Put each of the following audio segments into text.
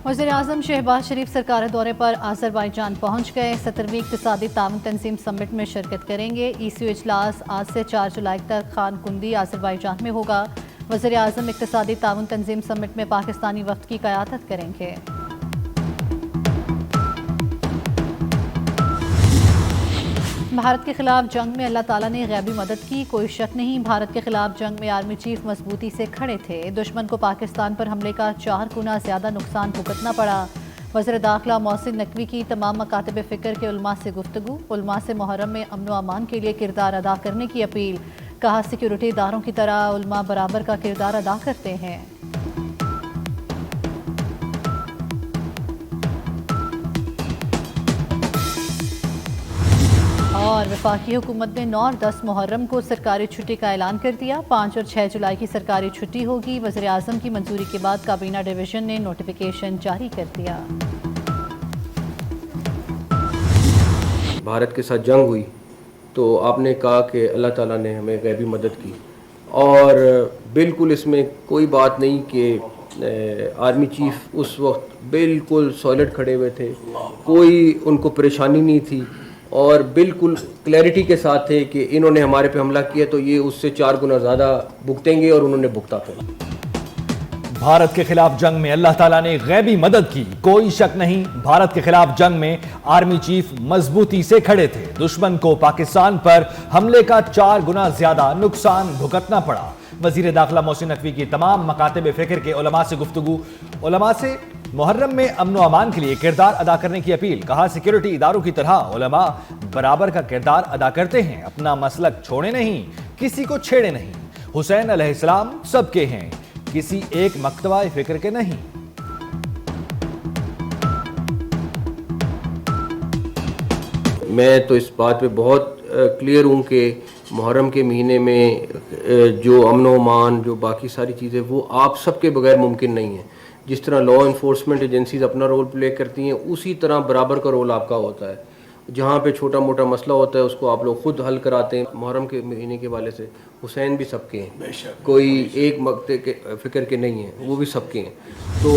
वज़ीर-ए-आज़म शहबाज शरीफ सरकार दौरे पर आज़रबाईजान पहुँच गए। 17वीं इक़्तिसादी ताउन तंजीम समिट में शिरकत करेंगे। ECU इजलास आज से 4 जुलाई तक खान कुंदी आज़रबाईजान में होगा। वज़ीर-ए-आज़म इक़्तिसादी ताउन तंजीम समिट में पाकिस्तानी वफ़द की क़यादत करेंगे। भारत के खिलाफ जंग में अल्लाह ताला ने गैबी मदद की, कोई शक नहीं। भारत के खिलाफ जंग में आर्मी चीफ मजबूती से खड़े थे। दुश्मन को पाकिस्तान पर हमले का 4 गुना ज़्यादा नुकसान भुगतना पड़ा। वज़ीर दाखिला मोहसिन नकवी की तमाम मकातब फ़िक्र के उलमा से गुफ्तगू। उलमा से मुहर्रम में अमन व अमान के लिए किरदार अदा करने की अपील। कहा, सिक्योरिटी इदारों की तरह उलमा बराबर का किरदार अदा करते हैं। और वफाकी हुकूमत ने 9 और 10 मुहर्रम को सरकारी छुट्टी का ऐलान कर दिया। 5 और 6 जुलाई की सरकारी छुट्टी होगी। वज़ीर-ए-आज़म की मंजूरी के बाद काबीना डिवीज़न ने नोटिफिकेशन जारी कर दिया। भारत के साथ जंग हुई तो आपने कहा कि अल्लाह ताला ने हमें गैबी मदद की, और बिल्कुल इसमें कोई बात नहीं कि आर्मी चीफ उस वक्त बिल्कुल सॉलिड खड़े हुए थे, कोई उनको परेशानी नहीं थी, और बिल्कुल क्लैरिटी के साथ थे कि इन्होंने हमारे पे हमला किया तो ये उससे 4 गुना ज़्यादा भुगतेंगे, और उन्होंने भुगता था। भारत के खिलाफ जंग में अल्लाह ताला ने गैबी मदद की, कोई शक नहीं। भारत के खिलाफ जंग में आर्मी चीफ मजबूती से खड़े थे। दुश्मन को पाकिस्तान पर हमले का 4 गुना ज्यादा नुकसान भुगतना पड़ा। वजीर दाखिला मोहसिन नकवी की तमाम मकातब फ़िक्र के उलमा से गुफ्तगू। उलमा से मुहर्रम में अमन व अमान के लिए किरदार अदा करने की अपील। कहा, सिक्योरिटी इदारों की तरह उलमा बराबर का किरदार अदा करते हैं। अपना मसलक छोड़े नहीं, किसी को छेड़े नहीं। हुसैन अलैहिस्सलाम सबके हैं, किसी एक मकतबा फ़िक्र के नहीं। मैं तो इस बात पे बहुत क्लियर हूँ कि मुहर्रम के महीने में जो अमन व अमान, जो बाकी सारी चीज़ें, वो आप सबके बगैर मुमकिन नहीं है। जिस तरह लॉ इन्फोर्समेंट एजेंसीज अपना रोल प्ले करती हैं, उसी तरह बराबर का रोल आपका होता है। जहाँ पे छोटा मोटा मसला होता है उसको आप लोग खुद हल कराते हैं। मुहर्रम के महीने के वाले से हुसैन भी सबके हैं, कोई एक मकते के फ़िक्र के नहीं है, वो भी सबके हैं। तो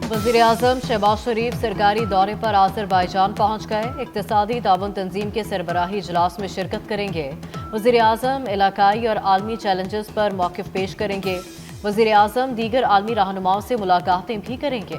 वज़ीर-ए-आज़म शहबाज शरीफ सरकारी दौरे पर आज़रबाईजान पहुँच गए। इक़्तिसादी ताउन तंजीम के सरबराही इजलास में शिरकत करेंगे। वज़ीर-ए-आज़म इलाकाई और आलमी चैलेंजेस पर मौक़िफ़ पेश करेंगे। वज़ीर-ए-आज़म दीगर आलमी रहनुमाओं से मुलाकातें भी करेंगे।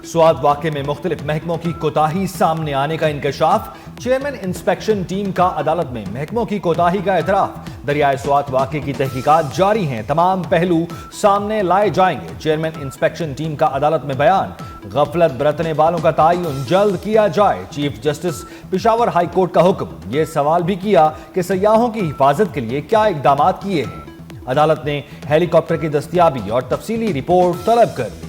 स्वात वाक़े में मुख्तलिफ महकमों की कोताही सामने आने का इंकशाफ। चेयरमैन इंस्पेक्शन टीम का अदालत में महकमों की कोताही का एतराफ़। दरियाए स्वात वाक़े की तहकीकात जारी हैं, तमाम पहलू सामने लाए जाएंगे। चेयरमैन इंस्पेक्शन टीम का अदालत में बयान। गफलत बरतने वालों का तयन जल्द किया जाए। Chief justice Peshawar high court का हुक्म। ये सवाल भी किया कि सयाहों की हिफाजत के लिए क्या इकदाम किए हैं। अदालत ने हेलीकॉप्टर की दस्तयाबी और तफसीली रिपोर्ट तलब कर ली।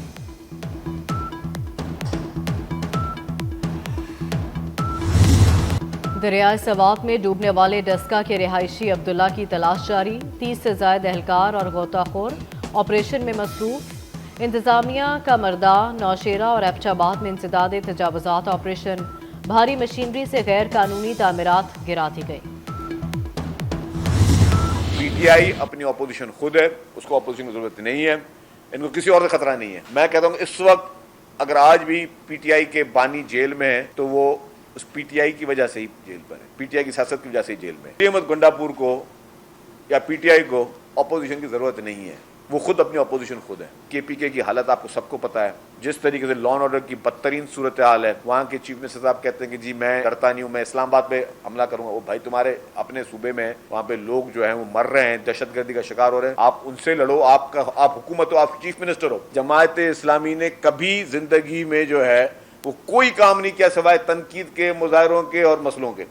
दरियाए सवात में डूबने वाले डस्का के रिहायशी अब्दुल्ला की तलाश जारी। 30 से ज़ायद एहलकार और गोताखोर ऑपरेशन में मसरूफ। इंतजामिया का मर्दा, नौशेरा और एबटाबाद में इंसदाद तजावुज़ात ऑपरेशन। भारी मशीनरी से गैर कानूनी तामीरात गिरा दी गई। PTI अपनी अपोजिशन खुद है, उसको अपोजिशन की जरूरत नहीं है, इनको किसी और का खतरा नहीं है। मैं कहता हूँ इस वक्त अगर आज भी PTI के बानी जेल में है तो वो उस PTI की वजह से ही जेल पर है, PTI की सियासत की वजह से ही जेल में है। अहमद गंडापुर को या PTI को अपोजिशन की जरूरत नहीं है, वो खुद अपनी अपोजिशन खुद है। KPK की हालत आपको सबको पता है, जिस तरीके से लॉ एंड ऑर्डर की बदतरीन सूरत हाल है। वहाँ के चीफ मिनिस्टर साहब कहते हैं कि जी मैं डरता नहीं हूँ, मैं इस्लामाबाद पे हमला करूंगा। वो भाई तुम्हारे अपने सूबे में वहाँ पे लोग जो है वो मर रहे हैं, दहशतगर्दी का शिकार हो रहे हैं, आप उनसे लड़ो। आप हुकूमत हो, आप चीफ मिनिस्टर हो। जमायत इस्लामी ने कभी जिंदगी में जो है वो कोई काम नहीं किया सिवाय तनकीद के, मुजाहरों के और मसलों के।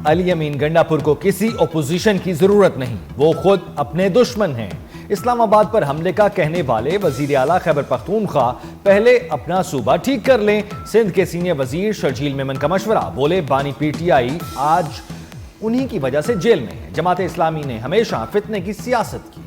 अली अमीन गंडापुर को किसी ओपोजिशन की जरूरत नहीं, वो खुद अपने दुश्मन हैं। इस्लामाबाद पर हमले का कहने वाले वजीर आला खैबर पख्तूनख्वा पहले अपना सूबा ठीक कर लें। सिंध के सीनियर वजीर शर्जील मेमन का मशवरा। बोले, बानी PTI आज उन्हीं की वजह से जेल में है। जमात इस्लामी ने हमेशा फितने की सियासत की।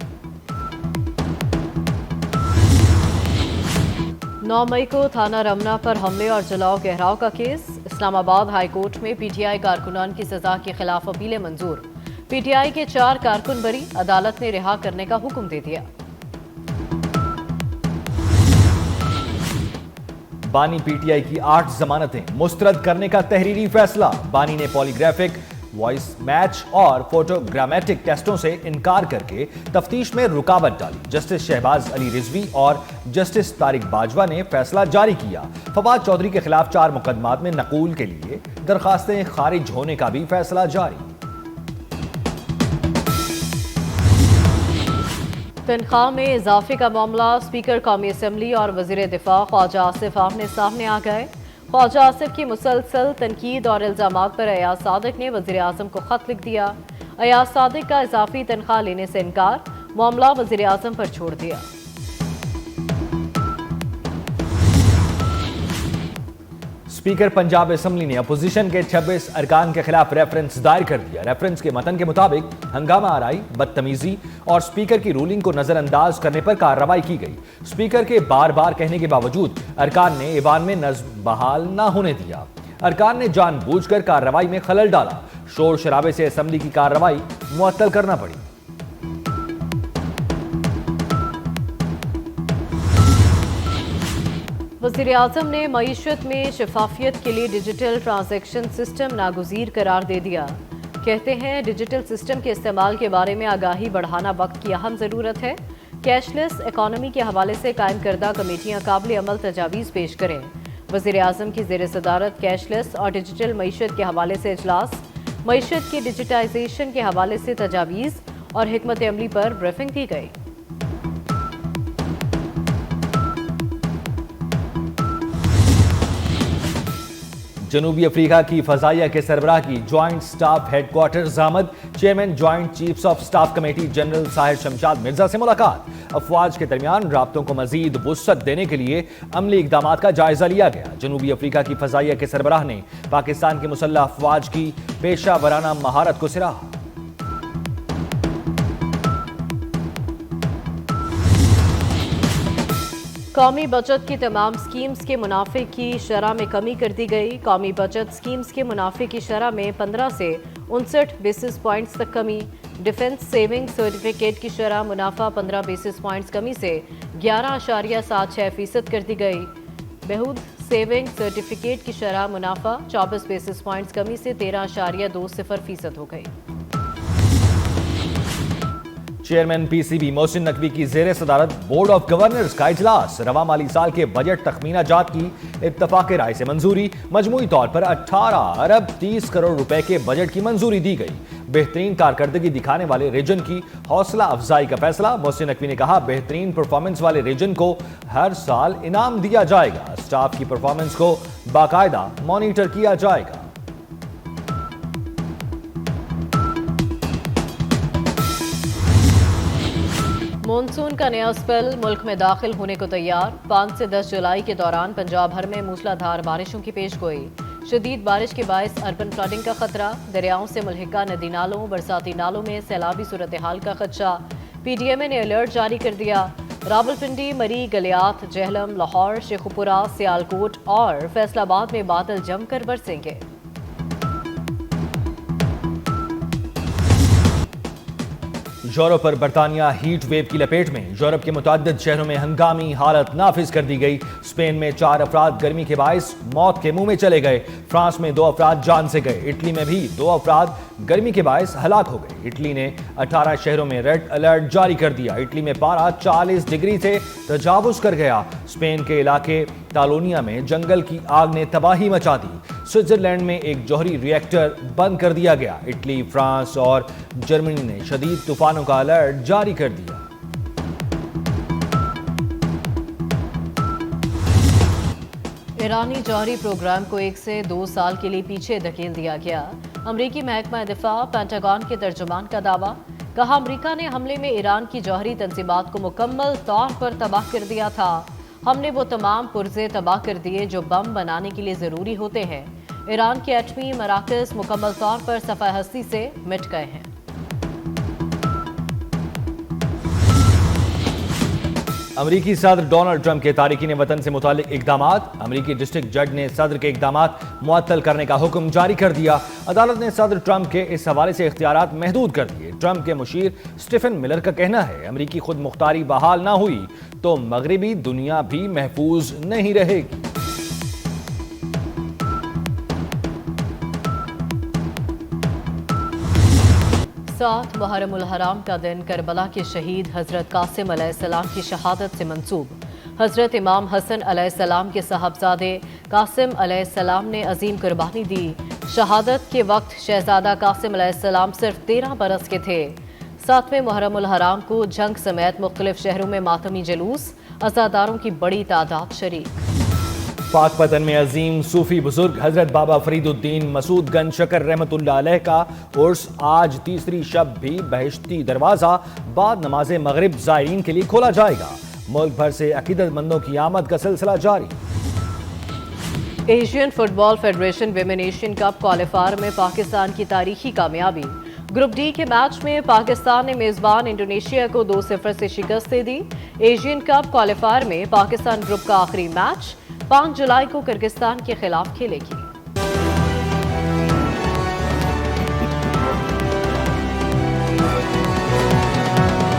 9 मई को थाना रमना पर हमले और जलाओ गहराव का केस। इस्लामाबाद हाई कोर्ट में PTI कारकुनान की सजा के खिलाफ अपीलें मंजूर। PTI के 4 कारकुन बरी, अदालत ने रिहा करने का हुक्म दे दिया। बानी PTI की 8 जमानतें मुस्तरद करने का तहरीरी फैसला। बानी ने पॉलीग्राफिक, वॉइस मैच और फोटोग्रामेटिक टेस्टों से इनकार करके तफ्तीश में रुकावट डाली। जस्टिस शहबाज अली रिजवी और जस्टिस तारिक बाजवा ने फैसला जारी किया। फवाद चौधरी के खिलाफ 4 मुकदमात में नकूल के लिए दरखास्तें खारिज होने का भी फैसला जारी। तनख्वाह में इजाफे का मामला स्पीकर कौमी असम्बली और वजीर दिफा ख्वाजा आसिफ आमने सामने आ गए। ख्वाजा आसिफ की मुसलसल तनकीद और इल्जामात पर अयाज सादिक ने वजीर आजम को खत लिख दिया। अयाज सादिक का इजाफी तनख्वाह लेने से इनकार, मामला वजीर आजम पर छोड़ दिया। स्पीकर पंजाब असम्बली ने अपोजिशन के 26 अरकान के खिलाफ रेफरेंस दायर कर दिया। रेफरेंस के मतन के मुताबिक हंगामा आराई, बदतमीजी और स्पीकर की रूलिंग को नजरअंदाज करने पर कार्रवाई की गई। स्पीकर के बार बार कहने के बावजूद अरकान ने ईवान में नज़्म बहाल न होने दिया। अरकान ने जानबूझकर कार्रवाई में खलल डाला। शोर शराबे से असम्बली की कार्रवाई मुअत्तल करना पड़ी। वज़ीर आज़म ने मईशत में शफाफियत के लिए डिजिटल ट्रांजैक्शन सिस्टम नागुज़ीर करार दे दिया। कहते हैं डिजिटल सिस्टम के इस्तेमाल के बारे में आगाही बढ़ाना वक्त की अहम ज़रूरत है। कैशलेस इकॉनमी के हवाले से कायम करदा कमेटियाँ काबिल अमल तजावीज़ पेश करें। वज़ीर आज़म की ज़ेर सदारत कैशलेस और डिजिटल मईशत के हवाले से इजलास, मईशत की डिजिटाइजेशन के हवाले से तजावीज़ और हिकमत अमली पर ब्रीफिंग की गई। जनूबी अफ्रीका की फजाइया के सरबराह की ज्वाइंट स्टाफ हेडक्वार्टर्स आमद। Chairman joint chiefs of staff committee general Sahir Shamshad Mirza से मुलाकात। अफवाज के दरमियान राब्तों को मजीद वुसअत देने के लिए अमली इकदामात का जायजा लिया गया। जनूबी अफ्रीका की फजाइया के सरबराह ने पाकिस्तान की मुसल्लह अफवाज की पेशा वराना महारत को सराहा। कौमी बचत की तमाम स्कीम्स के मुनाफे की शरह में कमी कर दी गई। कौमी बचत स्कीम्स के मुनाफे की शरह में 15 से 59 बेसिस पॉइंट्स तक कमी। डिफेंस सेविंग सर्टिफिकेट की शरह मुनाफा 15 बेसिस पॉइंट्स कमी से 11.76% कर दी गई। behud सेविंग सर्टिफिकेट की शरह मुनाफा 24 बेसिस पॉइंट्स कमी से 13.20% हो गई। चेयरमैन PCB मोहसिन नकवी की जेर सदारत बोर्ड ऑफ गवर्नर्स का इजलास। रवा माली साल के बजट तखमीना जात की इत्तफाक राय से मंजूरी। मजमूई तौर पर 18 अरब 30 करोड़ रुपए के बजट की मंजूरी दी गई। बेहतरीन कारकर्दगी दिखाने वाले रीजन की हौसला अफजाई का फैसला। मोहसिन नकवी ने कहा बेहतरीन परफॉर्मेंस वाले रीजन को हर साल इनाम दिया जाएगा। स्टाफ की परफॉर्मेंस को बाकायदा मॉनिटर किया जाएगा। मॉनसून का नया स्पेल मुल्क में दाखिल होने को तैयार। 5 से 10 जुलाई के दौरान पंजाब भर में मूसलाधार बारिशों की पेशगोई। शदीद बारिश के बायस अर्बन फ्लडिंग का खतरा। दरियाओं से मुल्हिका नदी नालों, बरसाती नालों में सैलाबी सूरत हाल का खदशा। PDMA ने अलर्ट जारी कर दिया। रावलपिंडी, मरी, गलियात, जहलम, लाहौर, शेखुपुरा, सियालकोट और फैसलाबाद में बादल जमकर बरसेंगे। यूरोप पर बरतानिया हीट वेव की लपेट में। यूरोप के मुतअद्दिद शहरों में हंगामी हालत नाफिज कर दी गई। स्पेन में 4 अफराद गर्मी के बायस मौत के मुंह में चले गए। फ्रांस में 2 अफराद जान से गए। इटली में भी 2 अफराद गर्मी के बायस हलाक हो गए। इटली ने 18 शहरों में रेड अलर्ट जारी कर दिया। इटली में पारा 40 डिग्री से तजावुज कर गया। स्पेन के इलाके तालोनिया में जंगल की आग ने तबाही मचा दी। स्विट्जरलैंड में एक जौहरी रिएक्टर बंद कर दिया गया। इटली, फ्रांस और जर्मनी ने शदीद तूफानों का अलर्ट जारी कर दिया। ईरानी जौहरी प्रोग्राम को 1 से 2 साल के लिए पीछे धकेल दिया गया। अमरीकी महकमा दिफा पेंटागन के तर्जुमान का दावा। कहा अमरीका ने हमले में ईरान की जौहरी तंजीबात को मुकम्मल तौर पर तबाह कर दिया था। हमने वो तमाम पुर्जे तबाह कर दिए जो बम बनाने के लिए ज़रूरी होते हैं। ईरान के एटमी मराकज़ मुकम्मल तौर पर सफ़ाए हस्ती से मिट गए हैं। امریکی صدر ڈونلڈ ٹرمپ کے تارکین وطن سے متعلق اقدامات، امریکی ڈسٹرکٹ جج نے صدر کے اقدامات معطل کرنے کا حکم جاری کر دیا۔ عدالت نے صدر ٹرمپ کے اس حوالے سے اختیارات محدود کر دیے۔ ٹرمپ کے مشیر سٹیفن ملر کا کہنا ہے امریکی خود مختاری بحال نہ ہوئی تو مغربی دنیا بھی محفوظ نہیں رہے گی۔ ساتھ محرم الحرام کا دن کربلا کے شہید حضرت قاسم علیہ السلام کی شہادت سے منسوب۔ حضرت امام حسن علیہ السلام کے صاحبزادے قاسم علیہ السلام نے عظیم قربانی دی۔ شہادت کے وقت شہزادہ قاسم علیہ السلام صرف 13 برس کے تھے۔ 7ویں محرم الحرام کو جنگ سمیت مختلف شہروں میں ماتمی جلوس، عزاداروں کی بڑی تعداد شریک۔ پاک پتن میں عظیم صوفی بزرگ حضرت بابا فرید الدین مسعود گنج شکر رحمۃ اللہ علیہ کا عرس آج تیسری شب بھی بہشتی دروازہ بعد نماز مغرب زائرین کے لیے کھولا جائے گا۔ ملک بھر سے عقیدت مندوں کی آمد کا سلسلہ جاری۔ Asian football federation women Asian cup qualifier میں پاکستان کی تاریخی کامیابی۔ گروپ ڈی کے میچ میں پاکستان نے میزبان انڈونیشیا کو 2-0 سے شکست دے دی۔ ایشین کپ کوالیفائر میں پاکستان گروپ کا آخری میچ 5 جولائی کو کرگستان کے خلاف کھیلے گی۔